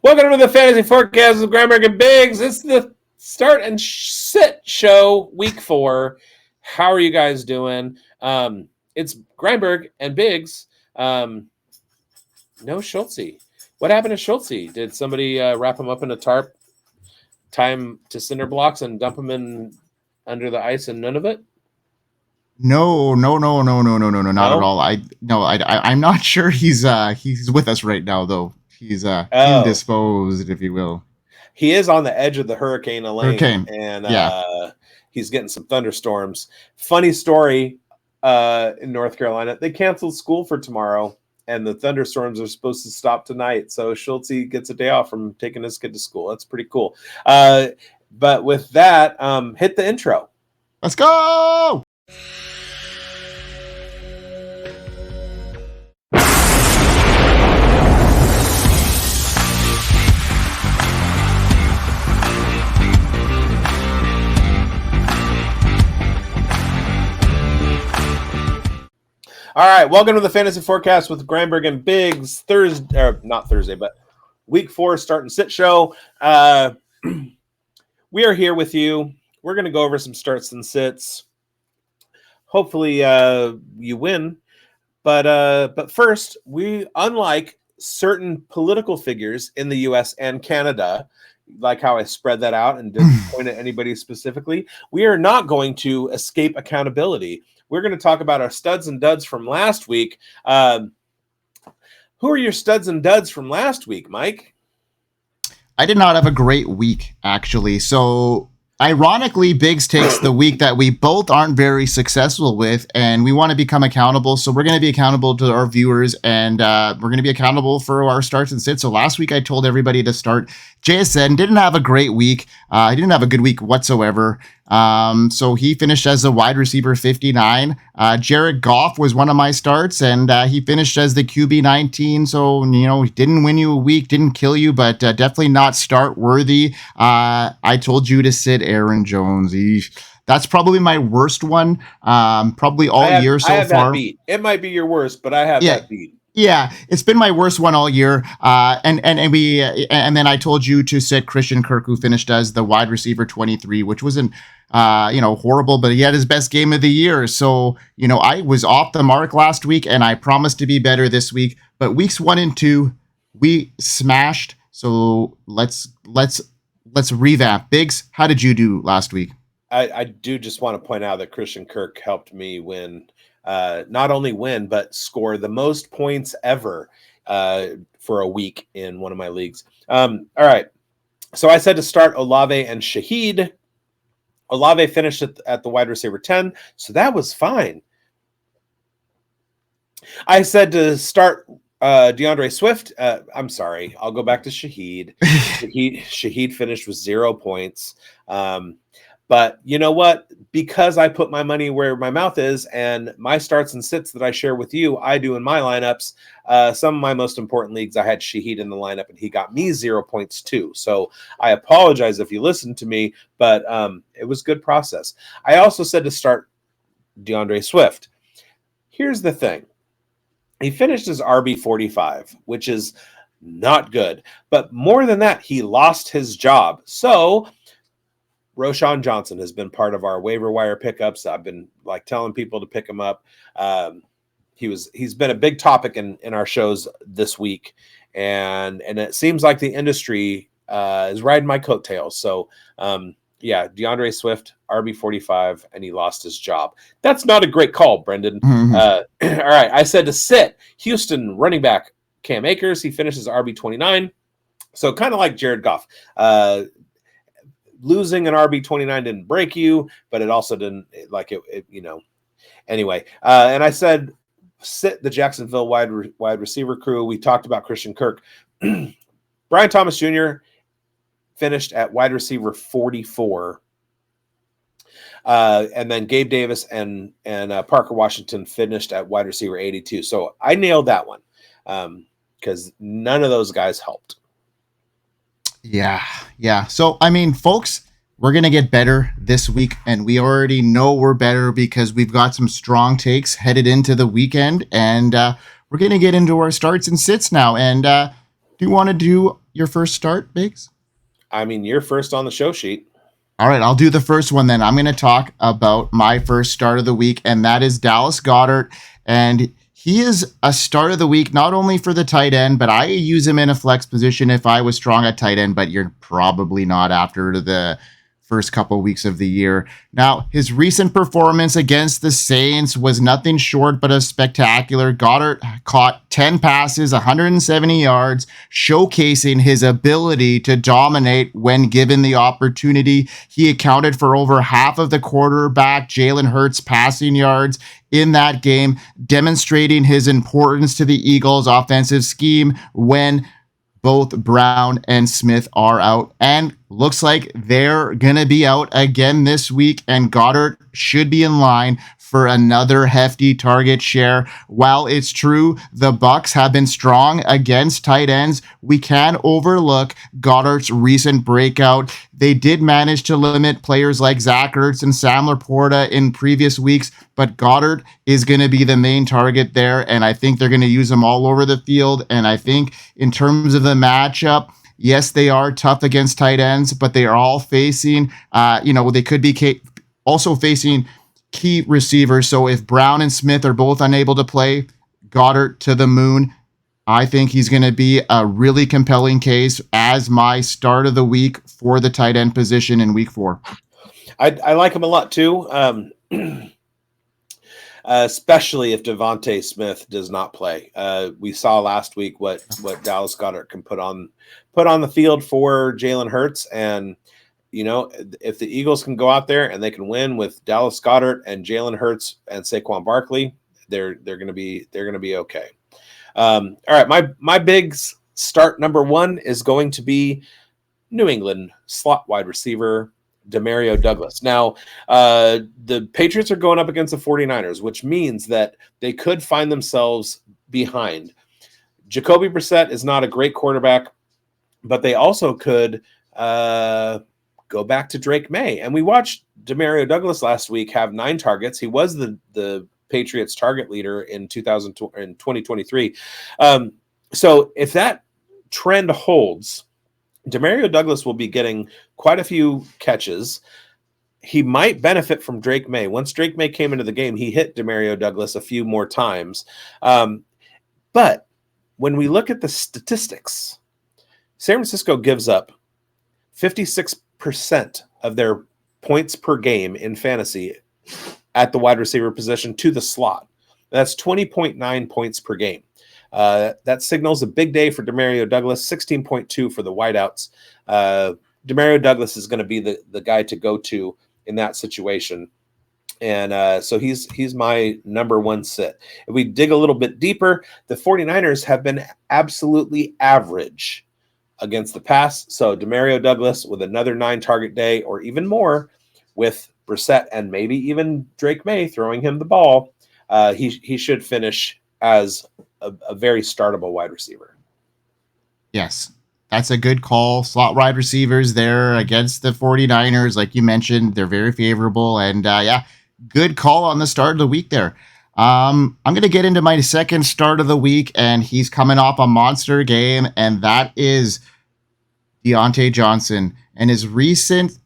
Welcome to the Fantasy Forecast with Grindberg and bigz. It's the start and sit show, week 4. How are you guys doing? It's Grindberg and bigz. No Schultze. What happened to Schultze? Did somebody wrap him up in a tarp, tie him to cinder blocks, and dump him in under the ice and none of it? No, not at all. I'm not sure he's with us right now though. He's indisposed, if you will. He is on the edge of the hurricane Elaine, and yeah. He's getting some thunderstorms. Funny story in North Carolina, they canceled school for tomorrow, and the thunderstorms are supposed to stop tonight. So Schultze gets a day off from taking his kid to school. That's pretty cool. But with that, hit the intro. Let's go! All right, welcome to the Fantasy Forecast with Grindberg and bigz. Not Thursday, but week 4 start and sit show. We are here with you. We're going to go over some starts and sits. Hopefully, you win. But first, we, unlike certain political figures in the U.S. and Canada, like how I spread that out and didn't point at anybody specifically, we are not going to escape accountability. We're going to talk about our studs and duds from last week. Who are your studs and duds from last week, Mike? I did not have a great week, actually. So, ironically, bigz takes the week that we both aren't very successful with, and we want to become accountable. So, we're going to be accountable to our viewers, and we're going to be accountable for our starts and sits. So, last week I told everybody to start JSN. Didn't have a great week. He didn't have a good week whatsoever. So he finished as a wide receiver 59. Jared Goff was one of my starts, and he finished as the QB 19. So, he didn't win you a week, didn't kill you, but definitely not start worthy. I told you to sit Aaron Jones. That's probably my worst one, probably all year so far. That beat. It might be your worst, but I have that beat. Yeah, it's been my worst one all year. And then I told you to sit Christian Kirk, who finished as the wide receiver 23, which wasn't horrible, but he had his best game of the year. So, I was off the mark last week, and I promised to be better this week. But weeks 1 and 2, we smashed. So let's revamp. bigz, how did you do last week? I do just want to point out that Christian Kirk helped me win. Not only win, but score the most points ever for a week in one of my leagues. All right. So I said to start Olave and Shaheed. Olave finished at the wide receiver 10, so that was fine. I said to start DeAndre Swift. I'm sorry. I'll go back to Shaheed. Shaheed finished with 0 points. But you know what? Because I put my money where my mouth is, and my starts and sits that I share with you, I do in my lineups. Some of my most important leagues, I had Shaheed in the lineup, and he got me 0 points too. So I apologize if you listened to me, but it was good process. I also said to start DeAndre Swift. Here's the thing. He finished as RB 45, which is not good. But more than that, he lost his job. So Roschon Johnson has been part of our waiver wire pickups. I've been telling people to pick him up. He's been a big topic in our shows this week, and it seems like the industry is riding my coattails. So DeAndre Swift, RB 45, and he lost his job. That's not a great call, Brendan. Mm-hmm. All right, I said to sit Houston running back Cam Akers. He finishes RB 29, so kind of like Jared Goff. Losing an RB 29 didn't break you, but it also didn't Anyway, and I said sit the Jacksonville wide receiver crew. We talked about Christian Kirk. Brian Thomas Jr. finished at wide receiver 44, and then Gabe Davis and Parker Washington finished at wide receiver 82. So I nailed that one because none of those guys helped. Yeah. So, folks, we're going to get better this week, and we already know we're better because we've got some strong takes headed into the weekend, and we're going to get into our starts and sits now. And do you want to do your first start, Biggs? I mean, you're first on the show sheet. All right, I'll do the first one then. I'm going to talk about my first start of the week, and that is Dallas Goddert. And he is a start of the week, not only for the tight end, but I use him in a flex position if I was strong at tight end, but you're probably not after the first couple weeks of the year. Now, his recent performance against the Saints was nothing short but a spectacular. Goddard caught 10 passes, 170 yards, showcasing his ability to dominate when given the opportunity. He accounted for over half of the quarterback Jalen Hurts passing yards in that game, demonstrating his importance to the Eagles' offensive scheme when both Brown and Smith are out, and looks like they're going to be out again this week, and Goddard should be in line for another hefty target share. While it's true the Bucs have been strong against tight ends, we can overlook Goddard's recent breakout. They did manage to limit players like Zach Ertz and Sam Laporta in previous weeks, but Goddard is going to be the main target there, and I think they're going to use him all over the field. And I think in terms of the matchup, yes, they are tough against tight ends, but they are all facing, they could be also facing key receivers. So if Brown and Smith are both unable to play, Goddard to the moon. I think he's going to be a really compelling case as my start of the week for the tight end position in week 4. I like him a lot too, especially if Devontae Smith does not play. We saw last week what Dallas Goddard can put on the field for Jalen Hurts, and if the Eagles can go out there and they can win with Dallas Goddard and Jalen Hurts and Saquon Barkley, they're going to be okay. All right, my bigz start number 1 is going to be New England slot wide receiver Demario Douglas. Now, the Patriots are going up against the 49ers, which means that they could find themselves behind. Jacoby Brissett is not a great quarterback, but they also could go back to Drake May. And we watched Demario Douglas last week have 9 targets. He was the Patriots target leader in 2023. So if that trend holds, Demario Douglas will be getting quite a few catches. He might benefit from Drake May. Once Drake May came into the game, he hit Demario Douglas a few more times. But when we look at the statistics, San Francisco gives up 56% of their points per game in fantasy at the wide receiver position to the slot. That's 20.9 points per game. That signals a big day for Demario Douglas, 16.2 for the wideouts. Demario Douglas is going to be the guy to go to in that situation. And so he's my number 1 sit. If we dig a little bit deeper, the 49ers have been absolutely average against the pass. So Demario Douglas with another 9 target day or even more with Brissett and maybe even Drake May throwing him the ball, he should finish as a very startable wide receiver. Yes, that's a good call. Slot wide receivers there against the 49ers, like you mentioned, they're very favorable. And good call on the start of the week there. I'm going to get into my second start of the week, and he's coming off a monster game, and that is Deontay Johnson. And his recent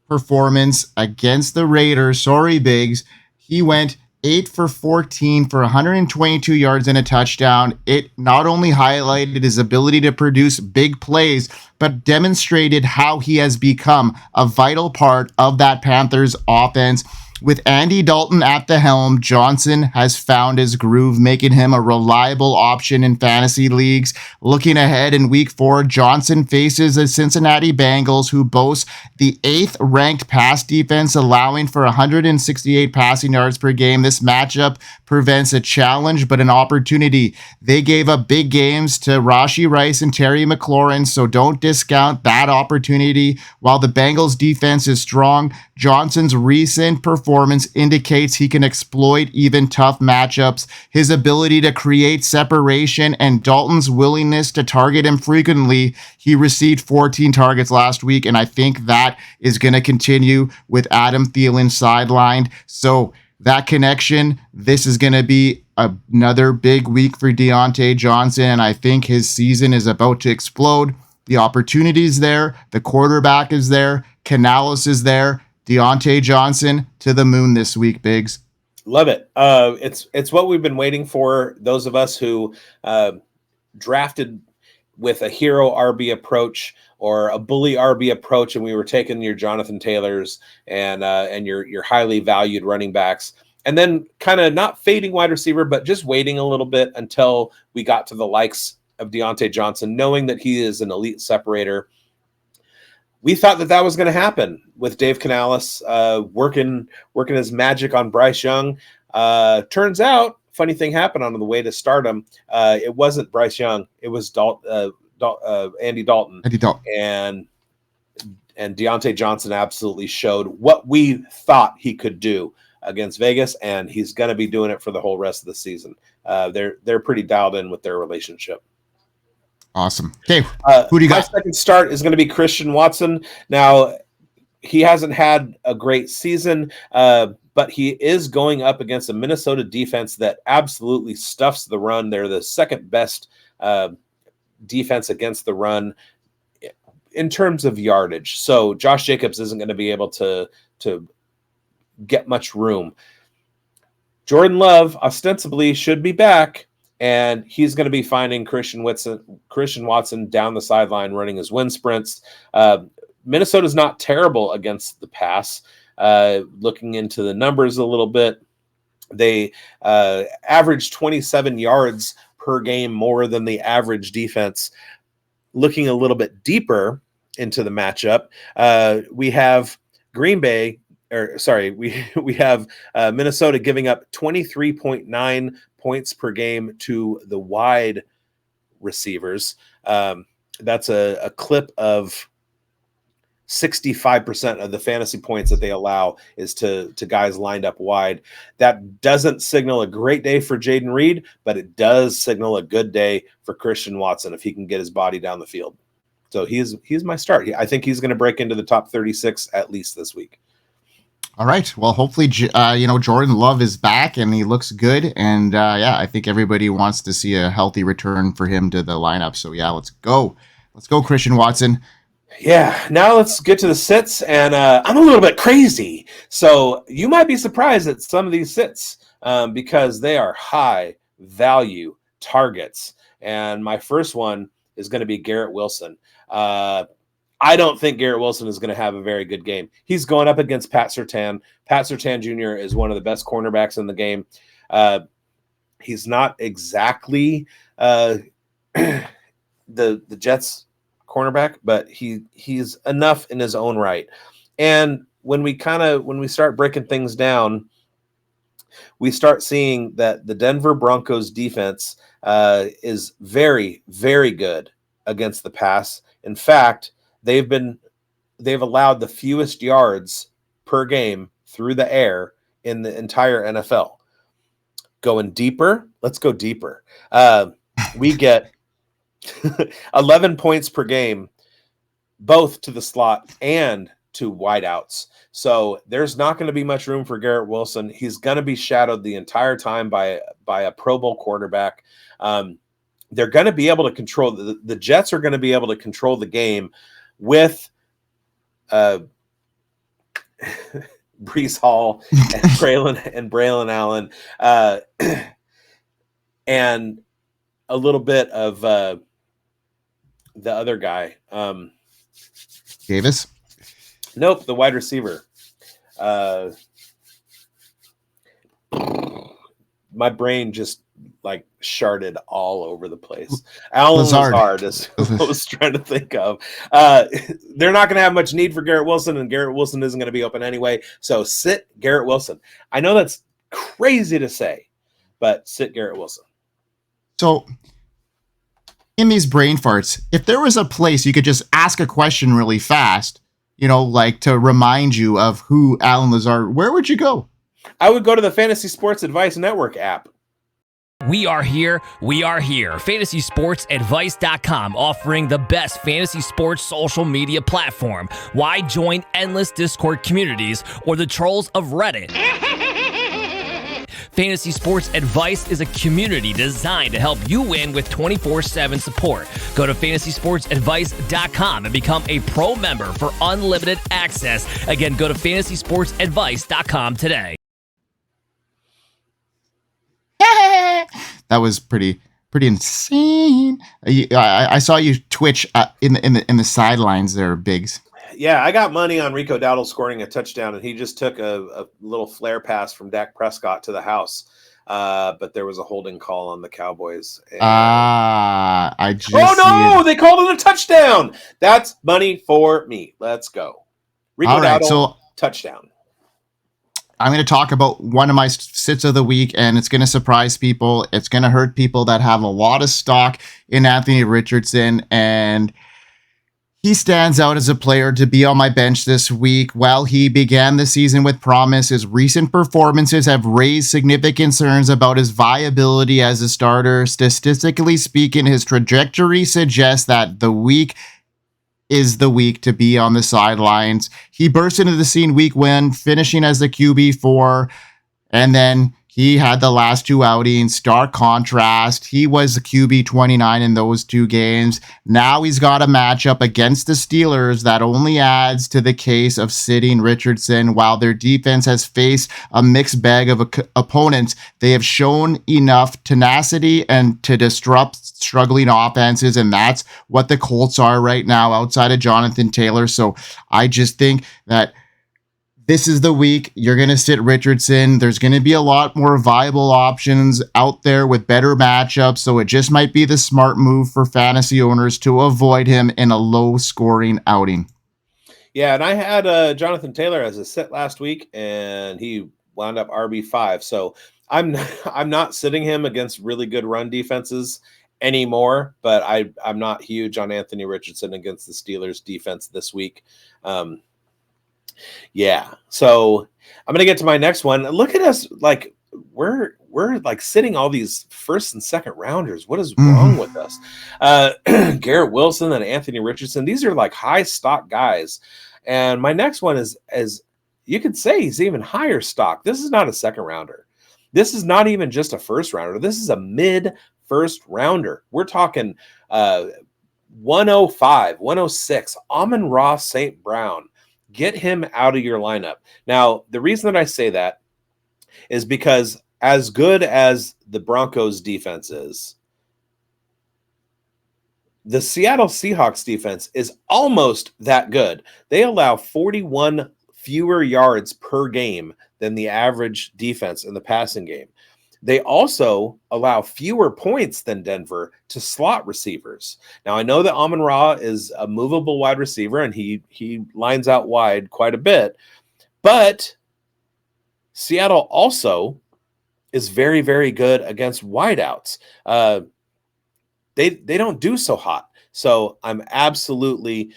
performance against the Raiders, sorry, Biggs, he went 8 for 14 for 122 yards and a touchdown. It not only highlighted his ability to produce big plays, but demonstrated how he has become a vital part of that Panthers offense. With Andy Dalton at the helm, Johnson has found his groove, making him a reliable option in fantasy leagues. Looking ahead in week 4, Johnson faces the Cincinnati Bengals, who boast the 8th ranked pass defense, allowing for 168 passing yards per game. This matchup prevents a challenge, but an opportunity. They gave up big games to Rashee Rice and Terry McLaurin, so don't discount that opportunity. While the Bengals defense is strong, Johnson's recent performance indicates he can exploit even tough matchups. His ability to create separation and Dalton's willingness to target him frequently. He received 14 targets last week, and I think that is going to continue with Adam Thielen sidelined. So that connection, this is going to be another big week for Deontay Johnson, and I think his season is about to explode. The opportunity's there. The quarterback is there. Canales is there. Deontay Johnson to the moon this week, Biggs. Love it. It's what we've been waiting for. Those of us who drafted with a hero RB approach or a bully RB approach, and we were taking your Jonathan Taylors and your highly valued running backs, and then kind of not fading wide receiver, but just waiting a little bit until we got to the likes of Deontay Johnson, knowing that he is an elite separator. We thought that was going to happen with Dave Canales working his magic on Bryce Young. Turns out, funny thing happened on the way to stardom. It wasn't Bryce Young. It was Andy Dalton. And Deontay Johnson absolutely showed what we thought he could do against Vegas, and he's going to be doing it for the whole rest of the season. They're pretty dialed in with their relationship. Awesome. Okay, who do you got? My second start is going to be Christian Watson. Now, he hasn't had a great season, but he is going up against a Minnesota defense that absolutely stuffs the run. They're the second best defense against the run in terms of yardage. So Josh Jacobs isn't going to be able to get much room. Jordan Love ostensibly should be back, and he's going to be finding Christian Watson down the sideline running his wind sprints. Minnesota's not terrible against the pass. Looking into the numbers a little bit, they average 27 yards per game more than the average defense. Looking a little bit deeper into the matchup, we have we have Minnesota giving up 23.9 points per game to the wide receivers. That's a clip of 65% of the fantasy points that they allow is to guys lined up wide. That doesn't signal a great day for Jaden Reed, but it does signal a good day for Christian Watson if he can get his body down the field. So he's my start. I think he's going to break into the top 36 at least this week. All right. Well, hopefully, Jordan Love is back and he looks good. And I think everybody wants to see a healthy return for him to the lineup. So let's go. Let's go, Christian Watson. Yeah. Now let's get to the sits. And I'm a little bit crazy. So you might be surprised at some of these sits because they are high value targets. And my first one is going to be Garrett Wilson. I don't think Garrett Wilson is going to have a very good game. He's going up against Pat Surtain. Pat Surtain Jr. is one of the best cornerbacks in the game. He's not exactly the Jets cornerback, but he's enough in his own right. And when we start breaking things down, we start seeing that the Denver Broncos defense is very, very good against the pass. In fact, they've allowed the fewest yards per game through the air in the entire NFL. Going deeper, let's go deeper. We get 11 points per game, both to the slot and to wideouts. So there's not going to be much room for Garrett Wilson. He's going to be shadowed the entire time by a Pro Bowl quarterback. They're going to be able to control the Jets are going to be able to control the game with Breece Hall and Braylon Allen and a little bit of the other guy. Davis? Nope, the wide receiver. My brain just sharded all over the place. Alan Lazard is what I was trying to think of. They're not going to have much need for Garrett Wilson, and Garrett Wilson isn't going to be open anyway. So sit Garrett Wilson. I know that's crazy to say, but sit Garrett Wilson. So in these brain farts, if there was a place you could just ask a question really fast, to remind you of who Alan Lazard, where would you go? I would go to the Fantasy Sports Advice Network app. We are here. FantasySportsAdvice.com, offering the best fantasy sports social media platform. Why join endless Discord communities or the trolls of Reddit? Fantasy Sports Advice is a community designed to help you win with 24/7 support. Go to fantasysportsadvice.com and become a pro member for unlimited access. Again, go to fantasysportsadvice.com today. That was pretty insane. I saw you twitch in the sidelines there, Biggs. Yeah, I got money on Rico Dowdle scoring a touchdown, and he just took a little flare pass from Dak Prescott to the house. But there was a holding call on the Cowboys. I just they called it a touchdown. That's money for me. Let's go. Rico Dowdle, touchdown. I'm going to talk about one of my sits of the week, and it's going to surprise people. It's going to hurt people that have a lot of stock in Anthony Richardson, and he stands out as a player to be on my bench this week. While he began the season with promise, his recent performances have raised significant concerns about his viability as a starter. Statistically speaking, his trajectory suggests that the week is the week to be on the sidelines. He burst into the scene week 1, finishing as the QB4, and then he had the last 2 outings. Stark contrast. He was the QB 29 in those 2 games. Now he's got a matchup against the Steelers that only adds to the case of sitting Richardson. While their defense has faced a mixed bag of opponents, they have shown enough tenacity and to disrupt struggling offenses, and that's what the Colts are right now outside of Jonathan Taylor. So I just think that this is the week you're going to sit Richardson. There's going to be a lot more viable options out there with better matchups, so it just might be the smart move for fantasy owners to avoid him in a low-scoring outing. Yeah, and I had Jonathan Taylor as a sit last week, and he wound up RB5. So I'm not sitting him against really good run defenses anymore, but I'm not huge on Anthony Richardson against the Steelers defense this week. Yeah, so I'm gonna get to my next one. Look at us, like we're like sitting all these first and second rounders. What is wrong with us? Garrett Wilson and Anthony Richardson. These are like high stock guys. And my next one is you could say he's even higher stock. This is not a second rounder. This is not even just a first rounder. This is a mid first rounder. We're talking 105, 106. Amon-Ra St. Brown. Get him out of your lineup. Now, the reason that I say that is because as good as the Broncos defense is, the Seattle Seahawks defense is almost that good. They allow 41 fewer yards per game than the average defense in the passing game. They also allow fewer points than Denver to slot receivers. Now, I know that Amon-Ra is a movable wide receiver, and he lines out wide quite a bit, but Seattle also is very, very good against wideouts. They don't do so hot. So I'm absolutely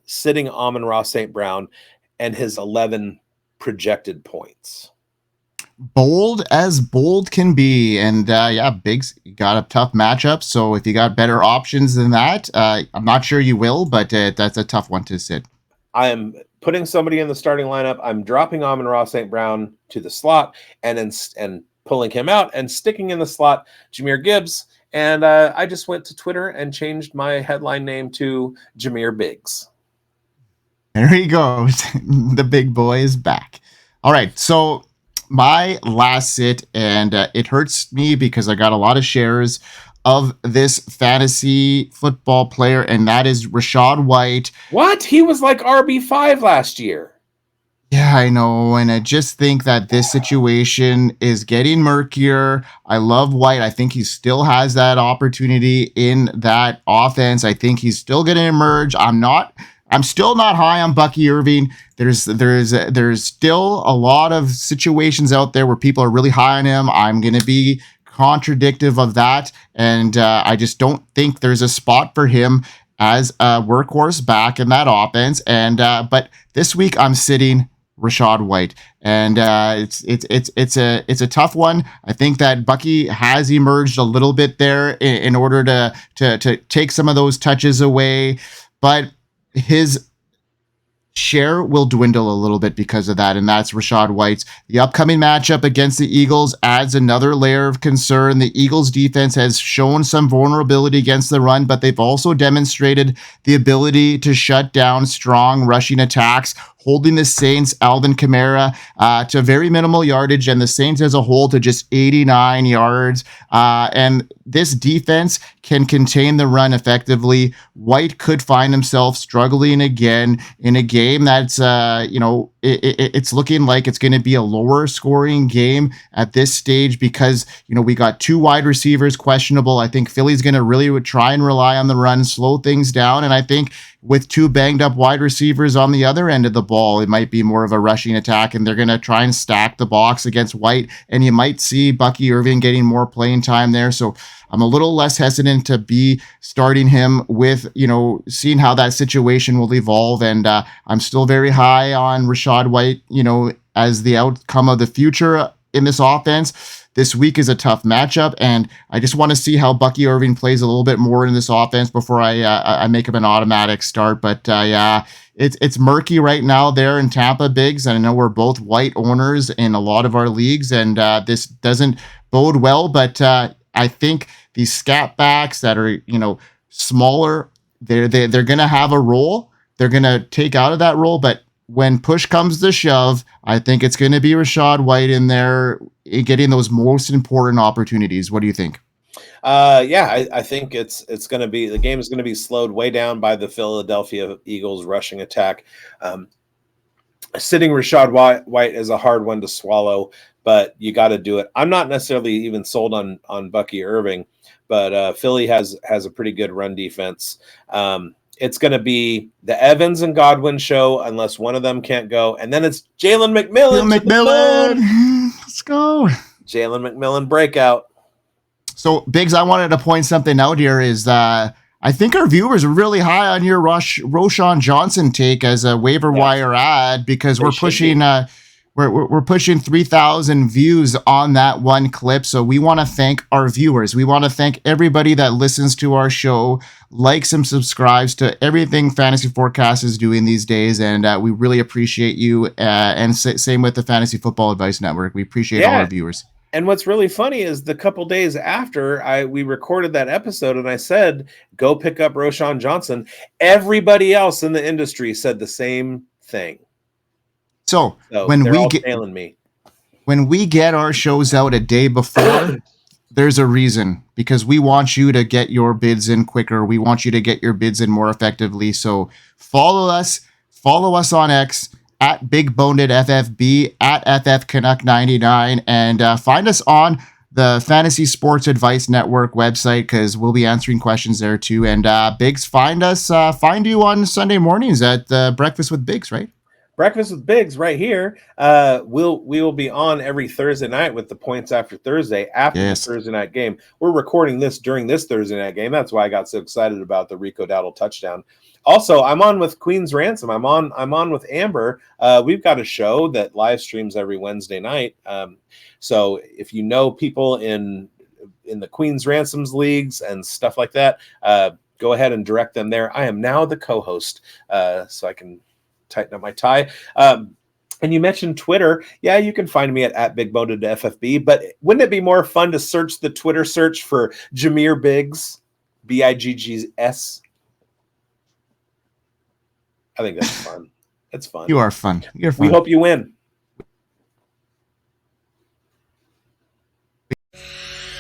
sitting Amon-Ra St. Brown and his 11 projected points. Bold as bold can be. And Biggs got a tough matchup. So if you got better options than that, I'm not sure you will, but that's a tough one to sit. I am putting somebody in the starting lineup. I'm dropping Amon-Ra St. Brown to the slot and pulling him out and sticking in the slot Jahmyr Gibbs. And I just went to Twitter and changed my headline name to Jahmyr Bigz. There he goes. The big boy is back. All right. So my last sit, and it hurts me because I got a lot of shares of this fantasy football player, and that is Rachaad White. What? He was like RB5 last year. Yeah, I know, and I just think that this situation is getting murkier. I love White. I think he still has that opportunity in that offense. I think he's still going to emerge. I'm still not high on Bucky Irving. There's still a lot of situations out there where people are really high on him. I'm going to be contradictive of that, and I just don't think there's a spot for him as a workhorse back in that offense. And but this week I'm sitting Rachaad White, and it's a tough one. I think that Bucky has emerged a little bit there in order to take some of those touches away, but his share will dwindle a little bit because of that, and that's Rachaad White's. The upcoming matchup against the Eagles adds another layer of concern. The Eagles defense has shown some vulnerability against the run, but they've also demonstrated the ability to shut down strong rushing attacks, holding the Saints, Alvin Kamara, to very minimal yardage, and the Saints as a whole to just 89 yards. And this defense can contain the run effectively. White could find himself struggling again in a game that's, it's looking like it's going to be a lower scoring game at this stage because, we got 2 wide receivers questionable. I think Philly's going to really try and rely on the run, slow things down. And I think with 2 banged up wide receivers on the other end of the ball, it might be more of a rushing attack, and they're going to try and stack the box against White. And you might see Bucky Irving getting more playing time there. So I'm a little less hesitant to be starting him with, seeing how that situation will evolve. And I'm still very high on Rachaad White, as the outcome of the future in this offense. This week is a tough matchup, and I just want to see how Bucky Irving plays a little bit more in this offense before I make him an automatic start. But it's murky right now there in Tampa, Biggs. And I know we're both White owners in a lot of our leagues, and this doesn't bode well. But I think these scat backs that are smaller, they're going to have a role. They're going to take out of that role, but when push comes to shove, I think it's going to be Rachaad White in there getting those most important opportunities. What do you think? I think it's going to be, the game is going to be slowed way down by the Philadelphia Eagles rushing attack. Sitting Rachaad White is a hard one to swallow, but you got to do it. I'm not necessarily even sold on Bucky Irving, but Philly has a pretty good run defense. It's going to be the Evans and Godwin show unless one of them can't go. And then it's Jalen McMillan. Let's go. Jalen McMillan breakout. So, Biggs, I wanted to point something out here is I think our viewers are really high on your Roschon Johnson take as a waiver wire ad because we're pushing we're pushing 3,000 views on that one clip. So we want to thank our viewers. We want to thank everybody that listens to our show, likes and subscribes to everything Fantasy Forecast is doing these days. And we really appreciate you. And same with the Fantasy Football Advice Network. We appreciate all our viewers. And what's really funny is the couple days after we recorded that episode and I said, go pick up Roschon Johnson, everybody else in the industry said the same thing. So when we get our shows out a day before, there's a reason, because we want you to get your bids in quicker. We want you to get your bids in more effectively. So follow us on X at BigBonedFFB, at FFCanuck99, and find us on the Fantasy Sports Advice Network website, because we'll be answering questions there too. And Biggs, find you on Sunday mornings at Breakfast with Biggs, right? Breakfast with Biggs right here. We will be on every Thursday night with the Points After Thursday after the Thursday night game. We're recording this during this Thursday night game. That's why I got so excited about the Rico Dowdle touchdown. Also, I'm on with Queen's Ransom. I'm on with Amber. We've got a show that live streams every Wednesday night. So if you know people in the Queen's Ransoms leagues and stuff like that, go ahead and direct them there. I am now the co-host, so I can tighten up my tie. And you mentioned Twitter. Yeah, you can find me at BigBonedFFB, but wouldn't it be more fun to search the Twitter search for Jameer Biggs, BIGGS? I think that's fun. It's fun. You are fun. You're fun. We hope you win.